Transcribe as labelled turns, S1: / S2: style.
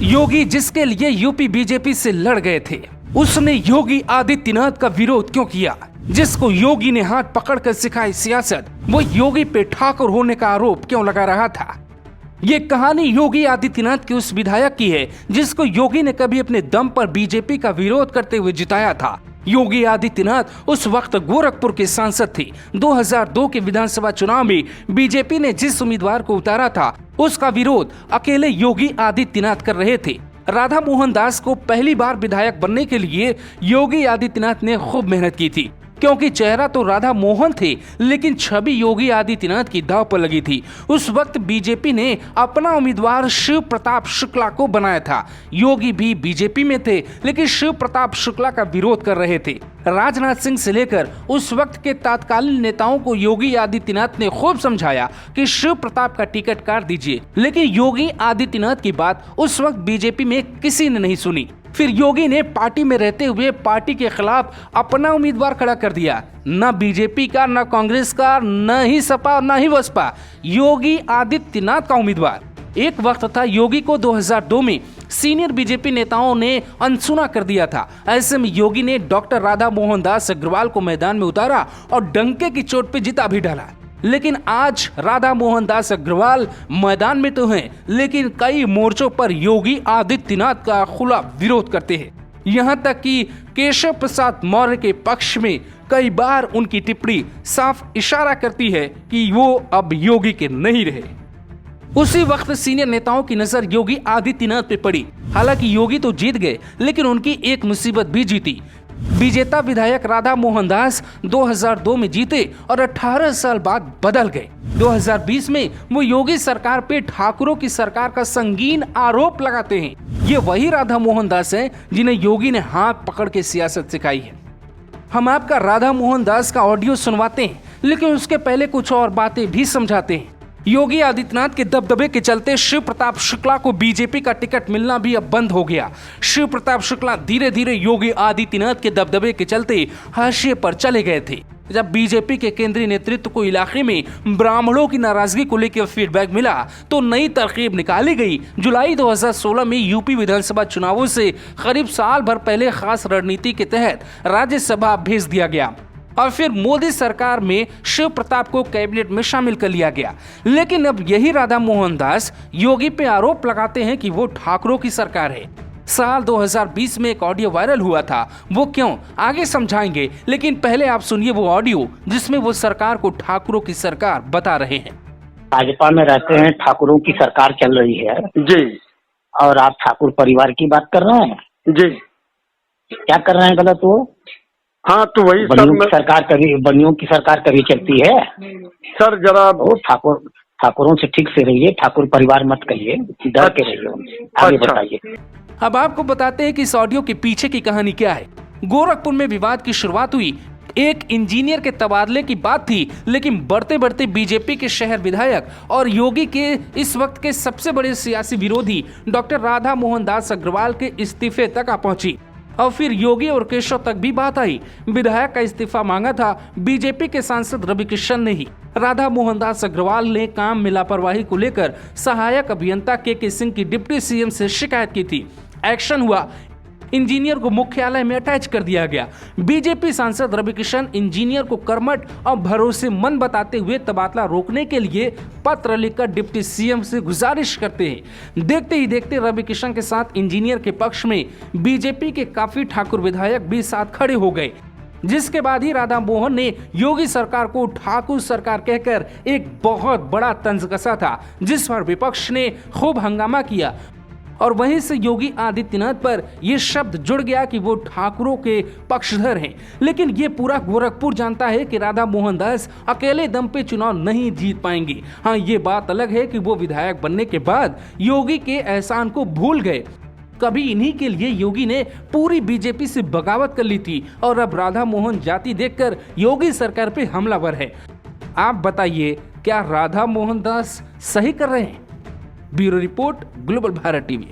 S1: योगी जिसके लिए UP BJP से लड़ गए थे, उसने योगी आदित्यनाथ का विरोध क्यों किया? जिसको योगी ने हाथ पकड़कर सिखाई सियासत, वो योगी पे ठाकुर होने का आरोप क्यों लगा रहा था? ये कहानी योगी आदित्यनाथ के उस विधायक की है जिसको योगी ने कभी अपने दम पर बीजेपी का विरोध करते हुए जिताया था। योगी आदित्यनाथ उस वक्त गोरखपुर के सांसद थे। 2002 के विधानसभा चुनाव में बीजेपी ने जिस उम्मीदवार को उतारा था, उसका विरोध अकेले योगी आदित्यनाथ कर रहे थे। राधा मोहन दास को पहली बार विधायक बनने के लिए योगी आदित्यनाथ ने खूब मेहनत की थी, क्योंकि चेहरा तो राधा मोहन थे, लेकिन छवि योगी आदित्यनाथ की दांव पर लगी थी। उस वक्त बीजेपी ने अपना उम्मीदवार शिव प्रताप शुक्ला को बनाया था। योगी भी बीजेपी में थे, लेकिन शिव प्रताप शुक्ला का विरोध कर रहे थे। राजनाथ सिंह से लेकर उस वक्त के तत्कालीन नेताओं को योगी आदित्यनाथ ने खूब समझाया कि शिव प्रताप का टिकट काट दीजिए, लेकिन योगी आदित्यनाथ की बात उस वक्त बीजेपी में किसी ने नहीं सुनी। फिर योगी ने पार्टी में रहते हुए पार्टी के खिलाफ अपना उम्मीदवार खड़ा कर दिया। न बीजेपी का, न कांग्रेस का, न ही सपा, न ही बसपा, योगी आदित्यनाथ का उम्मीदवार। एक वक्त था योगी को 2002 में सीनियर बीजेपी नेताओं ने अनसुना कर दिया था। ऐसे में योगी ने डॉक्टर राधा मोहन दास अग्रवाल को मैदान में उतारा और डंके की चोट पे जिता भी डाला। लेकिन आज राधा मोहन दास अग्रवाल मैदान में तो हैं, लेकिन कई मोर्चों पर योगी आदित्यनाथ का खुला विरोध करते हैं। यहां तक कि केशव प्रसाद मौर्य के पक्ष में कई बार उनकी टिप्पणी साफ इशारा करती है कि वो अब योगी के नहीं रहे। उसी वक्त सीनियर नेताओं की नजर योगी आदित्यनाथ पे पड़ी। हालांकि योगी तो जीत गए, लेकिन उनकी एक मुसीबत भी जीती। विजेता विधायक राधा मोहन दास 2002 में जीते और 18 साल बाद बदल गए। 2020 में वो योगी सरकार पे ठाकुरों की सरकार का संगीन आरोप लगाते हैं। ये वही राधा मोहन दास हैं जिन्हें योगी ने हाथ पकड़ के सियासत सिखाई है। हम आपका राधा मोहन दास का ऑडियो सुनवाते हैं, लेकिन उसके पहले कुछ और बातें भी समझाते हैं। योगी आदित्यनाथ के दबदबे के चलते शिव प्रताप शुक्ला को बीजेपी का टिकट मिलना भी अब बंद हो गया। शिव प्रताप शुक्ला धीरे धीरे योगी आदित्यनाथ के दबदबे के चलते हाशिए पर चले गए थे। जब बीजेपी के केंद्रीय नेतृत्व को इलाके में ब्राह्मणों की नाराजगी को लेकर फीडबैक मिला, तो नई तरकीब निकाली गई। जुलाई 2016 में यूपी विधानसभा चुनावों से करीब साल भर पहले खास रणनीति के तहत राज्यसभा भेज दिया गया और फिर मोदी सरकार में शिव प्रताप को कैबिनेट में शामिल कर लिया गया। लेकिन अब यही राधा मोहन दास योगी पे आरोप लगाते हैं कि वो ठाकुरों की सरकार है। साल 2020 में एक ऑडियो वायरल हुआ था, वो क्यों आगे समझाएंगे, लेकिन पहले आप सुनिए वो ऑडियो जिसमें वो सरकार को ठाकुरों की सरकार बता रहे हैं।
S2: भाजपा में रहते हैं, ठाकुरों की सरकार चल रही है
S3: जी,
S2: और आप ठाकुर परिवार की बात कर रहे हैं
S3: जी।
S2: क्या कर रहे हैं गलत? वो
S3: हाँ, तो वही
S2: बनियों की सरकार कभी चलती है
S3: सर? जरा
S2: वो ठाकुरों से ठीक से रहिए, ठाकुर परिवार मत कहिए, डर के रहिए उनसे। आगे बताइए।
S1: अब आपको बताते हैं कि इस ऑडियो के पीछे की कहानी क्या है। गोरखपुर में विवाद की शुरुआत हुई। एक इंजीनियर के तबादले की बात थी, लेकिन बढ़ते बढ़ते बीजेपी के शहर विधायक और योगी के इस वक्त के सबसे बड़े सियासी विरोधी डॉक्टर राधा मोहन दास अग्रवाल के इस्तीफे तक आ पहुंची। और फिर योगी और केशव तक भी बात आई। विधायक का इस्तीफा मांगा था बीजेपी के सांसद रविकिशन ने ही। राधा मोहन दास अग्रवाल ने काम में लापरवाही को लेकर सहायक अभियंता के सिंह की डिप्टी सीएम से शिकायत की थी। एक्शन हुआ, इंजीनियर को मुख्यालय में अटैच कर दिया गया। बीजेपी सांसद रविकिशन इंजीनियर को कर्मठ और भरोसेमंद बताते हुए तबादला रोकने के लिए पत्र लिखकर डिप्टी सीएम से गुजारिश करते हैं। देखते ही देखते रविकिशन के साथ इंजीनियर के पक्ष में बीजेपी के काफी ठाकुर विधायक भी साथ खड़े हो गए, जिसके बाद ही राधा मोहन ने योगी सरकार को ठाकुर सरकार कहकर एक बहुत बड़ा तंज कसा था, जिस पर विपक्ष ने खूब हंगामा किया। और वहीं से योगी आदित्यनाथ पर यह शब्द जुड़ गया कि वो ठाकुरों के पक्षधर हैं। लेकिन ये पूरा गोरखपुर जानता है कि राधा मोहन दास अकेले दम पे चुनाव नहीं जीत पाएंगे। हाँ, ये बात अलग है कि वो विधायक बनने के बाद योगी के एहसान को भूल गए। कभी इन्हीं के लिए योगी ने पूरी बीजेपी से बगावत कर ली थी और अब राधा मोहन जाति देखकर योगी सरकार पे हमलावर है। आप बताइए, क्या राधा मोहन दास सही कर रहे हैं? Bureau report, global Bharat TV.